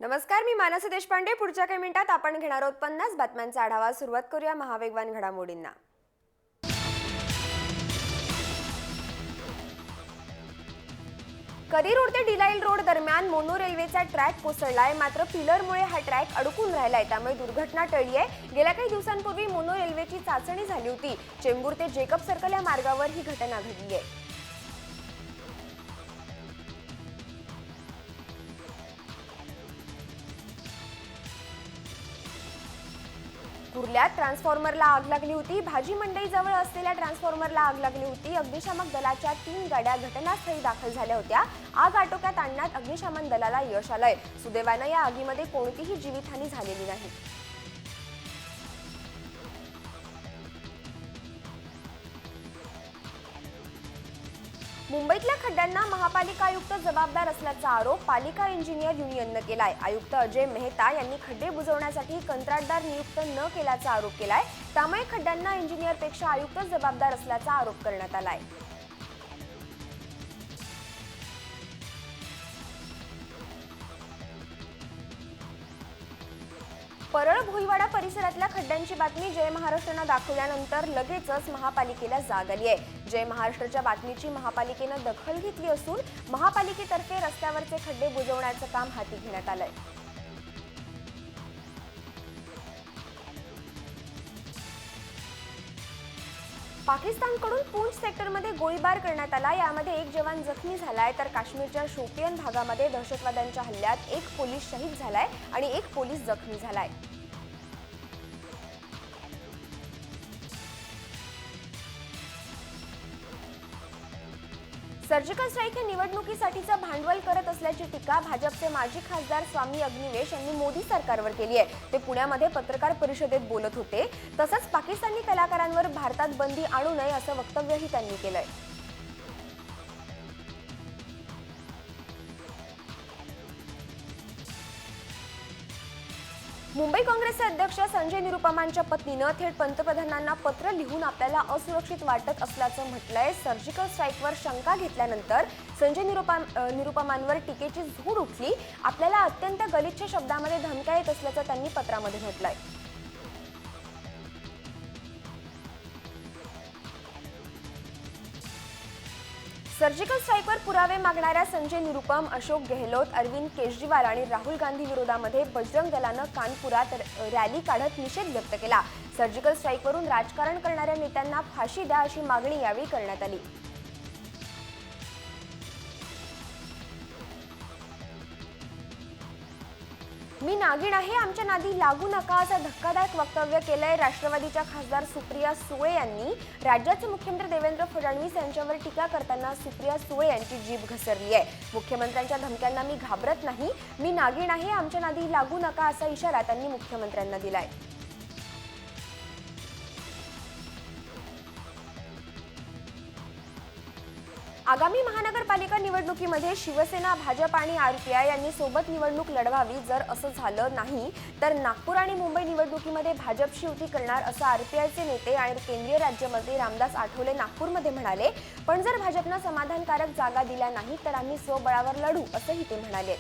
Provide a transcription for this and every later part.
नमस्कार, मी मानसी देशपांडे. पुढच्या काही मिनिटात आपण घेणार आहोत 50 बातम्यांचा आढावा. सुरुवात करूया महावेगवान घडामोडींना. करी रोड ते डिलाईल रोड दरम्यान मोनो रेल्वेचा ट्रॅक कोसळलाय. मात्र पिलरमुळे हा ट्रॅक अडकून राहिलाय, त्यामुळे दुर्घटना टळली आहे. गेल्या काही दिवसांपूर्वी मोनो रेल्वेची चाचणी झाली होती. चेंबूर ते जेकब सर्कल या मार्गावर ही घटना घडली आहे. कुर्ल्यात ट्रान्सफॉर्मरला आग लागली होती. भाजी मंडईजवळ असलेल्या ट्रान्सफॉर्मरला आग लागली होती. अग्निशामक दलाच्या 3 गाड्या घटनास्थळी दाखल झाल्या होत्या. आग आटोक्यात आणण्यात अग्निशमन दलाला यश आलंय. सुदैवानं या आगीमध्ये कोणतीही जीवितहानी झालेली नाही. मुंबईतल्या खड्ड्यांना महापालिका आयुक्त जबाबदार असल्याचा आरोप पालिका इंजिनियर युनियननं केलाय. आयुक्त अजय मेहता यांनी खड्डे बुजवण्यासाठी कंत्राटदार नियुक्त न केल्याचा आरोप केलाय. त्यामुळे खड्ड्यांना इंजिनियरपेक्षा आयुक्त जबाबदार असल्याचा आरोप करण्यात आलाय. परळ भोईवाडा परिसरातल्या खड्ड्यांची बातमी जय महाराष्ट्रानं दाखवल्यानंतर लगेचच महापालिकेला जाग आली आहे. जय महाराष्ट्राच्या बातमीची महापालिकेनं दखल घेतली असून महापालिकेतर्फे रस्त्यावरचे खड्डे बुजवण्याचं काम हाती घेण्यात आलंय. पाकिस्तानकडून पूंछ सेक्टरमध्ये गोळीबार करण्यात आला. यामध्ये एक जवान जखमी झालाय, तर काश्मीरच्या शोपियन भागामध्ये दहशतवाद्यांच्या हल्ल्यात एक पोलीस शहीद झालाय आणि एक पोलीस जखमी झालाय. सर्जिकल स्ट्राईक हे निवडणुकीसाठीचं भांडवल करत असल्याची टीका भाजपचे माजी खासदार स्वामी अग्निवेश यांनी मोदी सरकारवर केली आहे. ते पुण्यामध्ये पत्रकार परिषदेत बोलत होते. तसंच पाकिस्तानी कलाकारांवर भारतात बंदी आणू नये असं वक्तव्यही त्यांनी केलंय. मुंबई काँग्रेसचे अध्यक्ष संजय निरुपमांच्या पत्नीनं थेट पंतप्रधानांना पत्र लिहून आपल्याला असुरक्षित वाटत असल्याचं म्हटलंय. सर्जिकल स्ट्राईकवर शंका घेतल्यानंतर संजय निरुपमांवर टीकेची झोड उठली. आपल्याला अत्यंत गलिच्छ शब्दामध्ये धमक्या येत असल्याचं त्यांनी पत्रामध्ये म्हटलंय. सर्जिकल स्ट्राईकवर पुरावे मागणाऱ्या संजय निरुपम, अशोक गेहलोत, अरविंद केजरीवाल आणि राहुल गांधी विरोधामध्ये बजरंग दलानं कानपुरात रॅली काढत निषेध व्यक्त केला. सर्जिकल स्ट्राईकवरून राजकारण करणाऱ्या नेत्यांना फाशी द्या अशी मागणी यावेळी करण्यात आली. मी नागिण आहे, आमच्या नादी लागू नका असं धक्कादायक वक्तव्य केलंय राष्ट्रवादीच्या खासदार सुप्रिया सुळे यांनी. राज्याचे मुख्यमंत्री देवेंद्र फडणवीस यांच्यावर टीका करताना सुप्रिया सुळे यांची जीभ घसरली आहे. मुख्यमंत्र्यांच्या धमक्यांना मी घाबरत नाही, मी नागिण आहे, आमच्या नादी लागू नका असा इशारा त्यांनी मुख्यमंत्र्यांना दिलाय. आगामी महानगरपालिका निवडणुकीमध्ये शिवसेना, भाजप आणि आरपीआय यांनी सोबत निवडणूक लढवावी. जर असं झालं नाही तर नागपूर आणि मुंबई निवडणुकीमध्ये भाजपशी युती करणार असं आरपीआयचे नेते आणि केंद्रीय राज्यमंत्री रामदास आठवले नागपूरमध्ये म्हणाले. पण जर भाजपनं समाधानकारक जागा दिल्या नाही तर आम्ही स्वबळावर लढू असंही ते म्हणाले.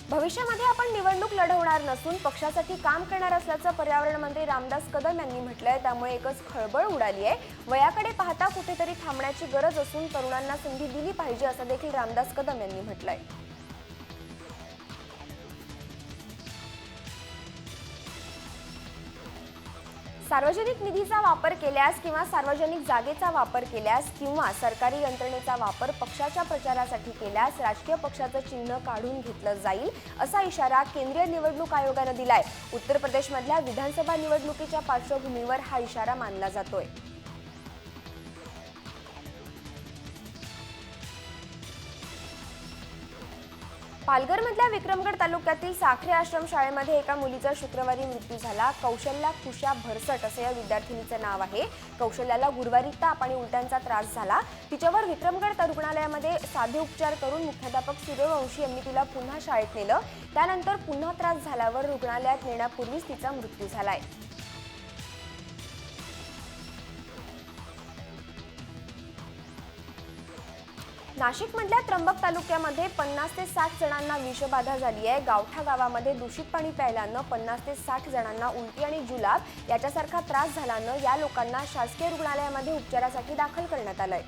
भविष्यामध्ये आपण निवडणूक लढवणार नसून पक्षासाठी काम करणार असल्याचं पर्यावरण मंत्री रामदास कदम यांनी म्हटलंय. त्यामुळे एकच खळबळ उडाली आहे. वयाकडे पाहता कुठेतरी थांबण्याची गरज असून तरुणांना संधी दिली पाहिजे असं देखील रामदास कदम यांनी म्हटलंय. सार्वजनिक निधीचा वापर केल्यास किंवा सार्वजनिक जागेचा वापर केल्यास किंवा सरकारी यंत्रणेचा वापर पक्षाच्या प्रचारासाठी केल्यास राजकीय पक्षाचं चिन्ह काढून घेतलं जाईल असा इशारा केंद्रीय निवडणूक आयोगानं दिलाय. उत्तर प्रदेशमधल्या विधानसभा निवडणुकीच्या पार्श्वभूमीवर हा इशारा मानला जातोय. पालघरमधल्या विक्रमगड तालुक्यातील साखरे आश्रम शाळेमध्ये एका मुलीचा शुक्रवारी मृत्यू झाला. कौशल्या कुशा भरसट असं या विद्यार्थिनीचं नाव आहे. कौशल्याला गुरुवारी ताप आणि उलट्यांचा त्रास झाला. तिच्यावर विक्रमगड रुग्णालयामध्ये साधे उपचार करून मुख्याध्यापक सूर्यवंशी यांनी तिला पुन्हा शाळेत नेलं. त्यानंतर पुन्हा त्रास झाल्यावर रुग्णालयात नेण्यापूर्वीच तिचा मृत्यू झालाय. नाशिकमधल्या त्र्यंबक तालुक्यामध्ये 50 ते 60 जणांना विषबाधा झाली आहे। गावठा गावामध्ये दूषित पाणी प्यायल्यानं 50 ते 60 जणांना उलटी आणि जुलाब याच्यासारखा त्रास झाल्यानं या लोकांना शासकीय रुग्णालयामध्ये उपचारासाठी दाखल करण्यात आलंय।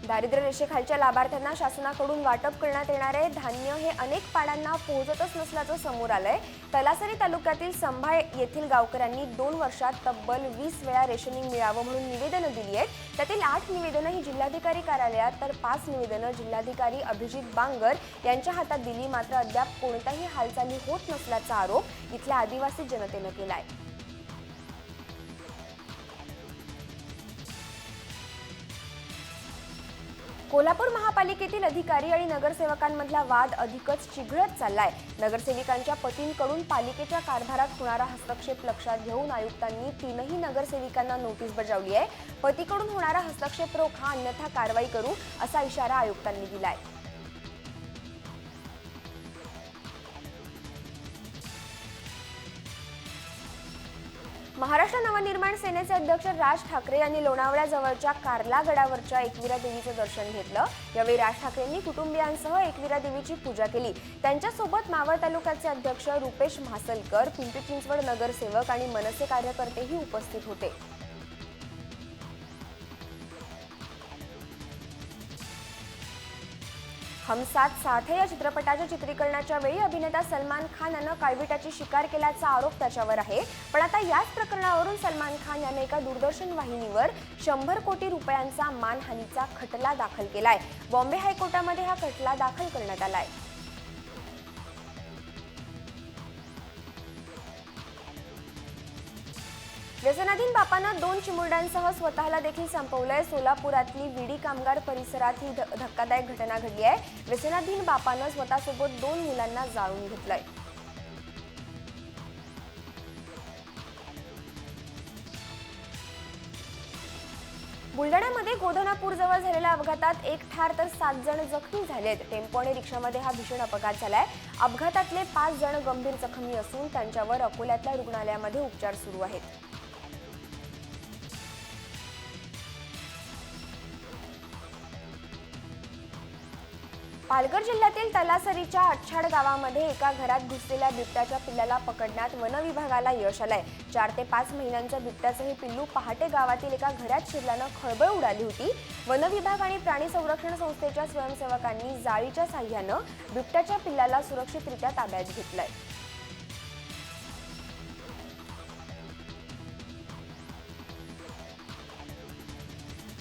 दारिद्र्य रेषेखालच्या लाभार्थ्यांना शासनाकडून वाटप करण्यात येणारे धान्य हे अनेक पाड्यांना पोहोचतच नसल्याचं समोर आलंय। तलासरी तालुक्यातील संभा येथील गावकऱ्यांनी 2 वर्षात तब्बल 20 वेळा रेशनिंग मिळावं म्हणून निवेदनं दिली आहेत। त्यातील 8 निवेदनं ही जिल्हाधिकारी कार्यालयात तर 5 निवेदनं जिल्हाधिकारी अभिजित बांगर यांच्या हातात दिली। मात्र अद्याप कोणत्याही हालचाली होत नसल्याचा आरोप इथल्या आदिवासी जनतेनं केलाय। कोल्हापूर महापालिकेतील अधिकारी आणि नगरसेवकांमधला वाद अधिकच चिघळत चाललाय। नगरसेविकांच्या पतींकडून पालिकेच्या कारभारात होणारा हस्तक्षेप लक्षात घेऊन आयुक्तांनी 3ही नगरसेविकांना नोटीस बजावली आहे। पतीकडून होणारा हस्तक्षेप रोखा अन्यथा कारवाई करू असा इशारा आयुक्तांनी दिलाय। महाराष्ट्र नवनिर्माण सेनेचे अध्यक्ष राज ठाकरे यांनी लोणावळ्याजवळच्या कार्ला गडावरच्या एकविरा देवीचं दर्शन घेतलं। यावेळी राज ठाकरेंनी कुटुंबियांसह एकविरा देवीची पूजा केली। त्यांच्यासोबत मावळ तालुक्याचे अध्यक्ष रुपेश म्हासलकर, पिंपरी चिंचवड नगरसेवक आणि मनसे कार्यकर्तेही उपस्थित होते। हम साथ साथ है या चित्रपटाच्या चित्रीकरणाच्या वेळी अभिनेता सलमान खान यानं काळविटाची शिकार केल्याचा आरोप त्याच्यावर आहे। पण आता याच प्रकरणावरून सलमान खान याने एका दूरदर्शन वाहिनीवर 100 कोटी रुपयांचा मानहानीचा खटला दाखल केलाय। बॉम्बे हायकोर्टामध्ये हा खटला दाखल करण्यात आलाय। व्यसनाधीन बापानं 2 चिमुरड्यांसह स्वतःला देखील संपवलंय। सोलापुरातली विडी कामगार परिसरात ही धक्कादायक घटना घडली आहे। व्यसनाधीन बापानं स्वतःसोबत 2 मुलांना जाळून घेतलंय। बुलढाण्यामध्ये गोधनापूरजवळ झालेल्या अपघातात 1 ठार तर 7 जण जखमी झालेत। टेम्पो आणि रिक्षामध्ये हा भीषण अपघात झालाय। अपघातातले 5 जण गंभीर जखमी असून त्यांच्यावर अकोल्यातल्या रुग्णालयामध्ये उपचार सुरू आहेत। पालघर जिल्ह्यातील तलासरीच्या अच्छाड गावामध्ये एका घरात घुसलेल्या बिबट्याच्या पिल्लाला पकडण्यात वनविभागाला यश आलंय। 4 ते 5 महिन्यांचं बिबट्याचं हे पिल्लू पहाटे गावातील एका घरात शिरल्यानं खळबळ उडाली होती। वनविभाग आणि प्राणी संरक्षण संस्थेच्या स्वयंसेवकांनी जाळीच्या साह्यानं बिबट्याच्या पिल्लाला सुरक्षितरित्या ताब्यात घेतलंय।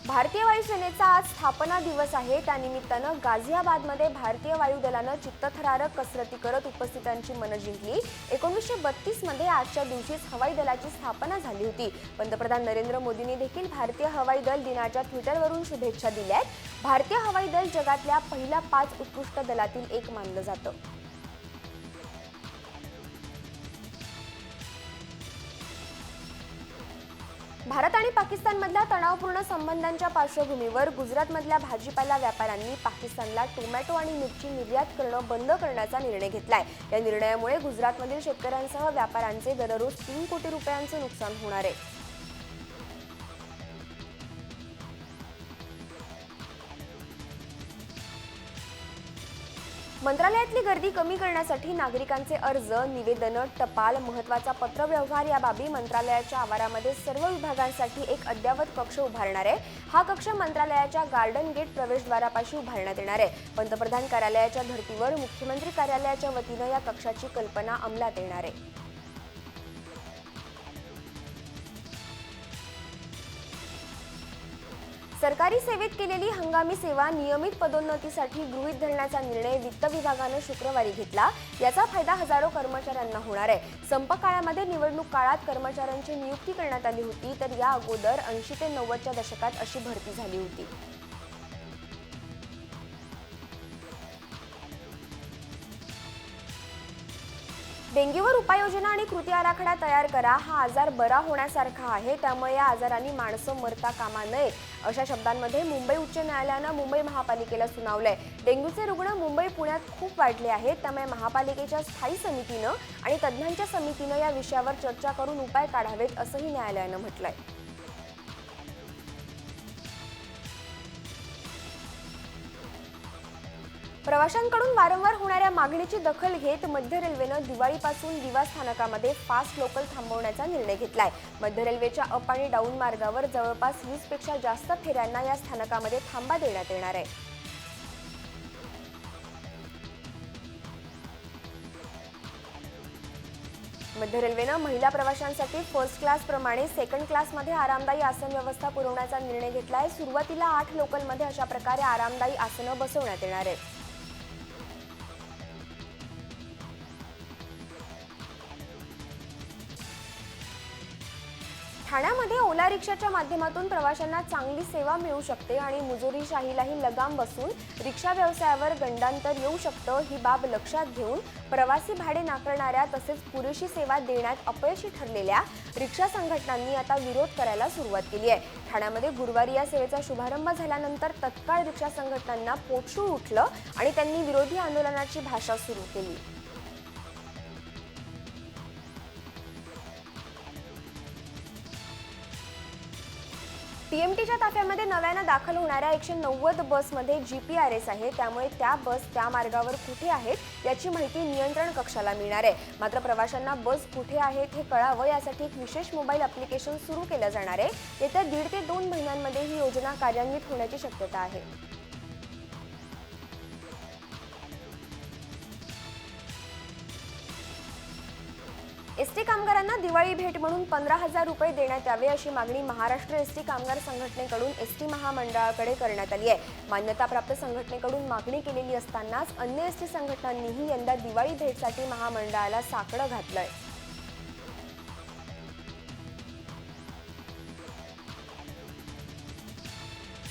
भारतीय वायुसेनेचा आज स्थापना दिवस आहे। त्यानिमित्तानं गाझियाबादमध्ये भारतीय वायुदलानं चित्तथरारक कसरती करत उपस्थितांची मनं जिंकली। 1932 मध्ये आजच्या दिवशीच हवाई दलाची स्थापना झाली होती। पंतप्रधान नरेंद्र मोदींनी देखील भारतीय हवाई दल दिनाच्या ट्विटरवरून शुभेच्छा दिल्या आहेत। भारतीय हवाई दल जगातल्या पहिल्या 5 उत्कृष्ट दलातील एक मानलं जातं। भारत आणि पाकिस्तानमधल्या तणावपूर्ण संबंधांच्या पार्श्वभूमीवर गुजरातमधल्या भाजीपाला व्यापाऱ्यांनी पाकिस्तानला टोमॅटो आणि मिरची निर्यात करणं बंद करण्याचा निर्णय घेतलाय। या निर्णयामुळे गुजरातमधील शेतकऱ्यांसह व्यापाऱ्यांचे दररोज 3 कोटी रुपयांचं नुकसान होणार आहे। मंत्रालयातली गर्दी कमी करण्यासाठी नागरिकांचे अर्ज, निवेदनं, टपाल, महत्त्वाचा पत्रव्यवहार या बाबी मंत्रालयाच्या आवारामध्ये सर्व विभागांसाठी एक अद्ययावत कक्ष उभारणार आहे। हा कक्ष मंत्रालयाच्या गार्डन गेट प्रवेशद्वारापाशी उभारण्यात येणार आहे। पंतप्रधान कार्यालयाच्या धर्तीवर मुख्यमंत्री कार्यालयाच्या वतीनं या कक्षाची कल्पना अंमलात येणार आहे। सरकारी सेवेत केलेली हंगामी सेवा नियमित पदोन्नतीसाठी गृहीत धरण्याचा निर्णय वित्त विभागानं शुक्रवारी घेतला। याचा फायदा हजारो कर्मचाऱ्यांना होणार आहे। संप काळामध्ये निवडणूक काळात कर्मचाऱ्यांची नियुक्ती करण्यात आली होती, तर या अगोदर 80 ते 90च्या दशकात अशी भरती झाली होती। डेंग्यूवर उपाययोजना आणि कृती आराखडा तयार करा. हा आजार बरा होण्यासारखा आहे, त्यामुळे या आजारांनी माणसं मरता कामा नयेत अशा शब्दांमध्ये मुंबई उच्च न्यायालयानं मुंबई महापालिकेला सुनावलंय. डेंग्यूचे रुग्ण मुंबई पुण्यात खूप वाढले आहेत, त्यामुळे महापालिकेच्या स्थायी समितीनं आणि तज्ज्ञांच्या समितीनं या विषयावर चर्चा करून उपाय काढावेत असंही न्यायालयानं म्हटलंय. प्रवाशांकडून वारंवार होणाऱ्या मागणीची दखल घेत मध्य रेल्वेनं दिवाळीपासून दिवा स्थानकामध्ये फास्ट लोकल थांबवण्याचा निर्णय घेतलाय. मध्य रेल्वेच्या अप आणि डाऊन मार्गावर जवळपास 20 पेक्षा जास्त फेऱ्यांना या स्थानकामध्ये थांबा देण्यात येणार आहे. मध्य रेल्वेनं महिला प्रवाशांसाठी फर्स्ट क्लास प्रमाणे सेकंड क्लासमध्ये आरामदायी आसन व्यवस्था पुरवण्याचा निर्णय घेतलाय. सुरुवातीला 8 लोकलमध्ये अशा प्रकारे आरामदायी आसनं बसवण्यात येणार आहेत. ठाण्यामध्ये ओला रिक्षाच्या माध्यमातून प्रवाशांना चांगली सेवा मिळू शकते आणि मुजोरीशाहीलाही लगाम बसून रिक्षा व्यवसायावर गंडांतर येऊ शकतं. ही बाब लक्षात घेऊन प्रवासी भाडे नाकारणाऱ्या तसेच पुरेशी सेवा देण्यात अपयशी ठरलेल्या रिक्षा संघटनांनी आता विरोध करायला सुरुवात केली आहे. ठाण्यामध्ये गुरुवारी या सेवेचा शुभारंभ झाल्यानंतर तत्काळ रिक्षा संघटनांना पोटशूळ उठलं आणि त्यांनी विरोधी आंदोलनाची भाषा सुरू केली. टीएमटीच्या ताफ्यामध्ये नव्यानं दाखल होणाऱ्या 190 बसमध्ये जीपीआरएस आहे, त्यामुळे त्या बस त्या मार्गावर कुठे आहेत याची माहिती नियंत्रण कक्षाला मिळणार आहे. मात्र प्रवाशांना बस कुठे आहेत हे कळावं यासाठी एक विशेष मोबाईल ॲप्लिकेशन सुरू केलं जाणार आहे. येत्या 1.5 ते 2 महिन्यांमध्ये ही योजना कार्यान्वित होण्याची शक्यता आहे. एसटी कामगारांना दिवाळी भेट म्हणून 15,000 रुपये देण्यात यावे अशी मागणी महाराष्ट्र एसटी कामगार संघटनेकडून एसटी महामंडळाकडे करण्यात आली आहे. मान्यताप्राप्त संघटनेकडून मागणी केलेली असतानाच अन्य एसटी संघटनांनीही यंदा दिवाळी भेटसाठी महामंडळाला साकडं घातलंय.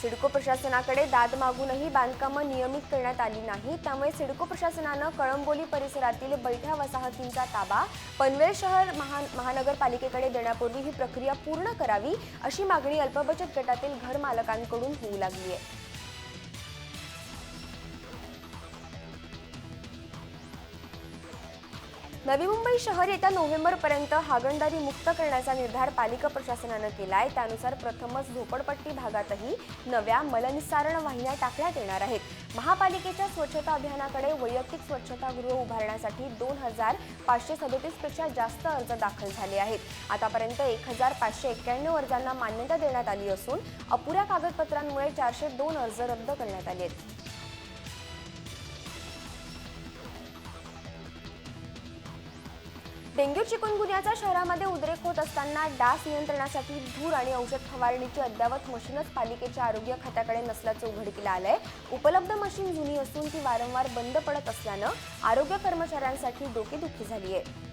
सिडको प्रशासनाकडे दाद मागूनही बांधकामं नियमित करण्यात आली नाही, त्यामुळे सिडको प्रशासनानं कळंबोली परिसरातील बैठ्या वसाहतींचा ताबा पनवेल शहर महानगरपालिकेकडे देण्यापूर्वी ही प्रक्रिया पूर्ण करावी अशी मागणी अल्पबचत गटातील घरमालकांकडून होऊ लागली आहे. नवी मुंबई शहर येत्या नोव्हेंबरपर्यंत हागणदारी मुक्त करण्याचा निर्धार पालिका प्रशासनानं केलाय. त्यानुसार प्रथमच झोपडपट्टी भागातही नव्या मलनिस्सारण वाहिन्या टाकण्यात येणार आहेत. महापालिकेच्या स्वच्छता अभियानाकडे वैयक्तिक स्वच्छतागृह उभारण्यासाठी 2,537 पेक्षा जास्त अर्ज दाखल झाले आहेत. आतापर्यंत 1,591 अर्जांना मान्यता देण्यात आली असून अपुऱ्या कागदपत्रांमुळे 402 अर्ज रद्द करण्यात आले आहेत. डेंग्यू चिकुनगुन्याचा शहरामध्ये उद्रेक होत असताना डास नियंत्रणासाठी धूर आणि औषध फवारणीची अद्यावत मशीनच पालिकेच्या आरोग्य खात्याकडे नसल्याचं उघडकीस आलंय. उपलब्ध मशीन जुनी असून ती वारंवार बंद पडत असल्यानं आरोग्य कर्मचाऱ्यांसाठी डोकेदुखी झाली आहे.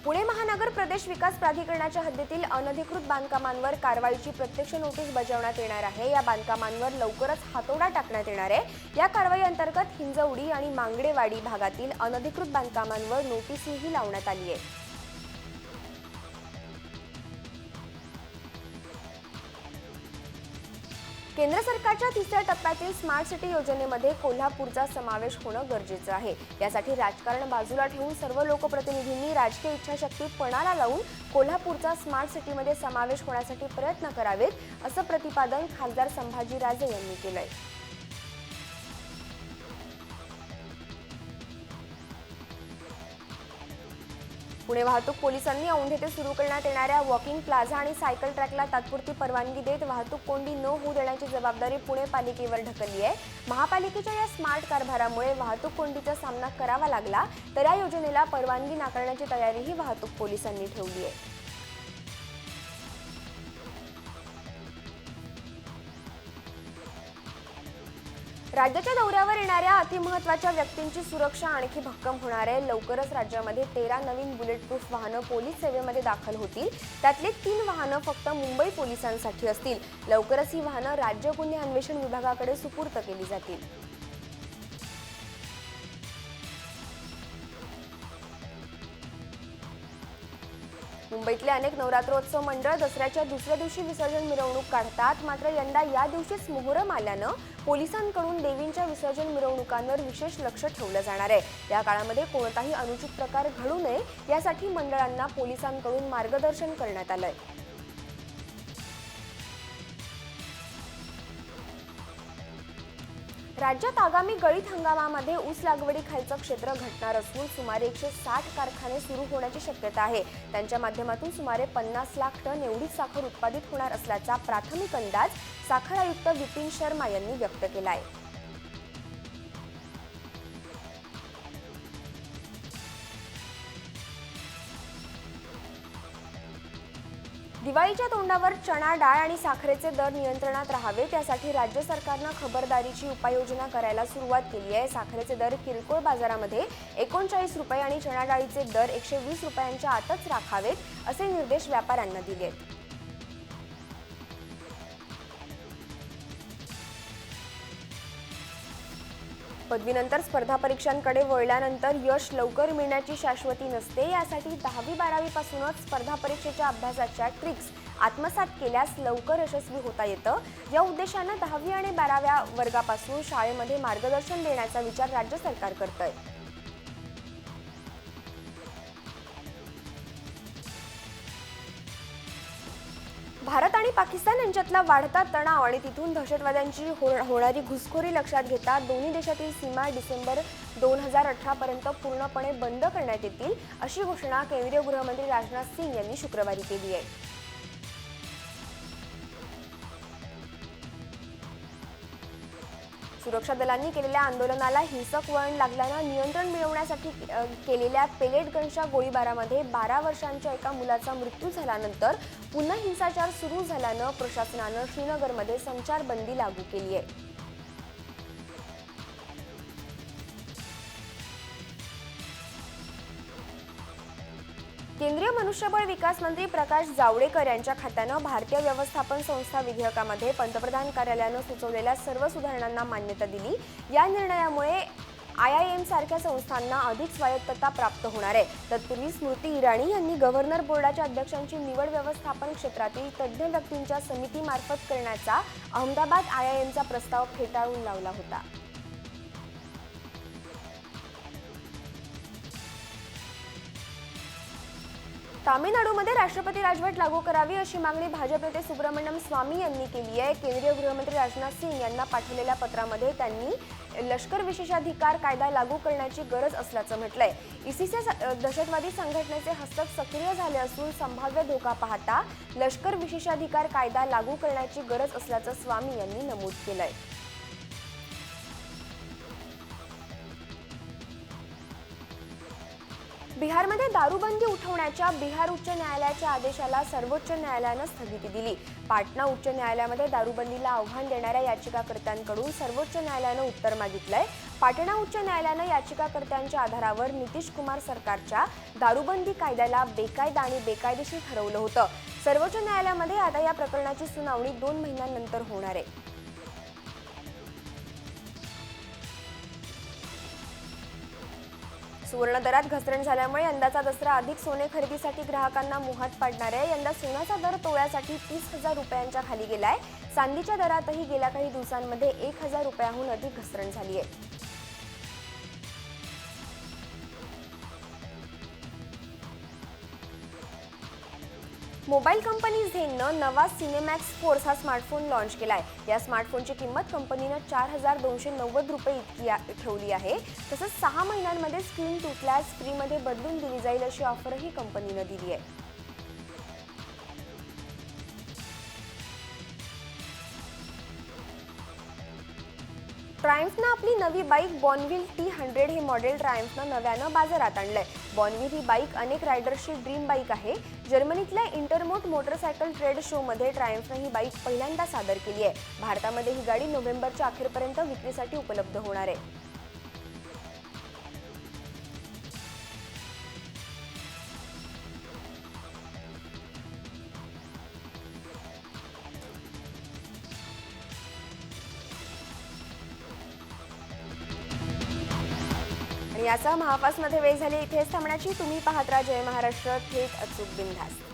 पुणे महानगर प्रदेश विकास प्राधिकरणाच्या हद्दीतील अनधिकृत बांधकामांवर कारवाईची प्रत्यक्ष नोटीस बजावण्यात येणार आहे. या बांधकामांवर लवकरच हातोडा टाकण्यात येणार आहे. या कारवाई अंतर्गत हिंजवडी आणि मांगडेवाडी भागातील अनधिकृत बांधकामांवर नोटीसही लावण्यात आली आहे. केंद्र सरकारच्या 3ऱ्या टप्प्यातील स्मार्ट सिटी योजनेमध्ये कोल्हापूरचा समावेश होणं गरजेचं आहे. यासाठी राजकारण बाजूला ठेवून सर्व लोकप्रतिनिधींनी राजकीय इच्छाशक्ती पणाला लावून कोल्हापूरचा स्मार्ट सिटीमध्ये समावेश होण्यासाठी प्रयत्न करावेत असं प्रतिपादन खासदार संभाजी राजे यांनी केलंय. पुणे वाहतूक पोलिसांनी औंध येथे सुरू करण्यात येणाऱ्या वॉकिंग प्लाझा आणि सायकल ट्रॅकला तात्पुरती परवानगी देत वाहतूक कोंडी न होऊ देण्याची जबाबदारी पुणे पालिकेवर ढकलली आहे. महापालिकेच्या या स्मार्ट कारभारामुळे वाहतूक कोंडीचा सामना करावा लागला तर या योजनेला परवानगी नाकारण्याची तयारीही वाहतूक पोलिसांनी ठेवली आहे. राज्याच्या दौऱ्यावर येणाऱ्या अतिमहत्त्वाच्या व्यक्तींची सुरक्षा आणखी भक्कम होणार आहे। लवकरच राज्यामध्ये 13 नवीन बुलेट प्रूफ वाहनं पोलीस सेवेमध्ये दाखल होतील। त्यातले 3 वाहनं फक्त मुंबई पोलिसांसाठी असतील। लवकरच ही वाहनं राज्य गुन्हे अन्वेषण विभागाकडे सुपूर्द केली जातील। मुंबईतले अनेक नवरात्रोत्सव मंडळ दसऱ्याच्या दुसऱ्या दिवशी विसर्जन मिरवणूक काढतात। मात्र यंदा या दिवशीच मोहरम आल्यानं पोलिसांकडून देवींच्या विसर्जन मिरवणुकांवर विशेष लक्ष ठेवलं जाणार आहे। या काळामध्ये कोणताही अनुचित प्रकार घडू नये यासाठी मंडळांना पोलिसांकडून मार्गदर्शन करण्यात आलंय। राज्यात आगामी गळीत हंगामामध्ये ऊस लागवडीखालचं क्षेत्र घटणार असून सुमारे 160 कारखाने सुरू होण्याची शक्यता आहे। त्यांच्या माध्यमातून सुमारे 50 लाख टन एवढीच साखर उत्पादित होणार असल्याचा प्राथमिक अंदाज साखर आयुक्त विपिन शर्मा यांनी व्यक्त केला आहे। दिवाळीच्या तोंडावर चणा डाळ आणि साखरेचे दर नियंत्रणात राहावे त्यासाठी राज्य सरकारनं खबरदारीची उपाययोजना करायला सुरुवात केली आहे। साखरेचे दर किरकोळ बाजारामध्ये 39 रुपये आणि चणा डाळीचे दर 120 रुपयांच्या आतच राखावेत असे निर्देश व्यापाऱ्यांना दिले आहेत। पदवीनंतर स्पर्धा परीक्षांकडे वळल्यानंतर यश लवकर मिळण्याची शाश्वती नसते। यासाठी 10वी-12वी पासूनच स्पर्धा परीक्षेच्या अभ्यासाच्या ट्रिक्स आत्मसात केल्यास लवकर यशस्वी होता येतं। या उद्देशाने 10वी आणि 12व्या वर्गापासून शाळेमध्ये मार्गदर्शन देण्याचा विचार राज्य सरकार करतंय। भारत आणि पाकिस्तान यांच्यातला वाढता तणाव आणि तिथून दहशतवाद्यांची होणारी घुसखोरी लक्षात घेता दोन्ही देशातील सीमा डिसेंबर 2018 पर्यंत पूर्णपणे बंद करण्यात येतील अशी घोषणा केंद्रीय गृहमंत्री राजनाथ सिंग यांनी शुक्रवारी केली आहे। सुरक्षा दलांनी केलेल्या आंदोलनाला हिंसक वळण लागल्यानं नियंत्रण मिळवण्यासाठी केलेल्या पेलेट गनच्या गोळीबारामध्ये 12 वर्षांच्या एका मुलाचा मृत्यू झाल्यानंतर पुन्हा हिंसाचार सुरू झाल्यानं प्रशासनानं श्रीनगरमध्ये संचारबंदी लागू केली आहे। केंद्रीय मनुष्यबळ विकास मंत्री प्रकाश जावडेकर यांच्या खात्यानं भारतीय व्यवस्थापन संस्था विधेयकामध्ये पंतप्रधान कार्यालयानं सुचवलेल्या सर्व सुधारणांना मान्यता दिली। या निर्णयामुळे IIM सारख्या संस्थांना अधिक स्वायत्तता प्राप्त होणार आहे। तत्पूर्वी स्मृती इराणी यांनी गव्हर्नर बोर्डाच्या अध्यक्षांची निवड व्यवस्थापन क्षेत्रातील तज्ज्ञ व्यक्तींच्या समितीमार्फत करण्याचा अहमदाबाद IIMचा प्रस्ताव फेटाळून लावला होता। तामिळनाडूमध्ये राष्ट्रपती राजवट लागू करावी अशी मागणी भाजप नेते सुब्रमण्यम स्वामी यांनी केली आहे। केंद्रीय गृहमंत्री राजनाथ सिंग यांना पाठवलेल्या पत्रामध्ये त्यांनी लष्कर विशेषाधिकार कायदा लागू करण्याची गरज असल्याचं म्हटलंय। ISIS दहशतवादी संघटनेचे हस्तक सक्रिय झाले असून संभाव्य धोका पाहता लष्कर विशेषाधिकार कायदा लागू करण्याची गरज असल्याचं स्वामी यांनी नमूद केलंय। बिहारमध्ये दारूबंदी उठवण्याच्या बिहार उच्च न्यायालयाच्या आदेशाला सर्वोच्च न्यायालयानं स्थगिती दिली। पाटणा उच्च न्यायालयामध्ये दारूबंदीला आव्हान देणाऱ्या याचिकाकर्त्यांकडून सर्वोच्च न्यायालयानं उत्तर मागितलंय। पाटणा उच्च न्यायालयानं याचिकाकर्त्यांच्या आधारावर नितीश कुमार सरकारच्या दारूबंदी कायद्याला बेकायदा आणि बेकायदेशीर ठरवलं होतं। सर्वोच्च न्यायालयामध्ये आता या प्रकरणाची सुनावणी 2 महिन्यांनंतर होणार आहे। सुवर्ण दरात घसरण झाल्यामुळे यंदाचा दसरा अधिक सोने खरेदीसाठी ग्राहकांना मोहात पाडणार आहे। यंदा सोन्याचा दर तोळ्यासाठी 30,000 रुपयांच्या खाली गेलाय। चांदीच्या दरातही गेल्या काही दिवसांमध्ये 1,000 रुपयांहून अधिक घसरण झाली आहे। मोबाईल कंपनी झेननं नवा सिनेमॅक्स फोर्स हा स्मार्टफोन लॉन्च केलाय। या स्मार्टफोनची किंमत कंपनीनं 4,290 रुपये इतकी ठेवली आहे। तसंच 6 महिन्यांमध्ये स्क्रीन तुटल्यास फ्रीमध्ये बदलून दिली जाईल अशी ऑफरही कंपनीनं दिली आहे। ट्रायम्फनं आपली नवी बाईक बॉर्नव्हिल T100 हे मॉडेल ट्रायम्फनं नव्यानं बाजारात आणलंय। बॉनवीर ही बाईक अनेक रायडर्सची ड्रीम बाईक आहे. जर्मनीतल्या इंटरमोट मोटरसायकल ट्रेड शो मध्ये ट्रायम्फने ही बाईक पहिल्यांदा सादर केली आहे. भारतामध्ये ही गाडी नोव्हेंबरच्या अखेरपर्यंत विक्रीसाठी उपलब्ध होणार आहे. आणि यासह महापासमध्ये वेळ झाली इथेच थांबण्याची. तुम्ही पाहत राहा जय महाराष्ट्र, थेट अचूक बिनधास्त.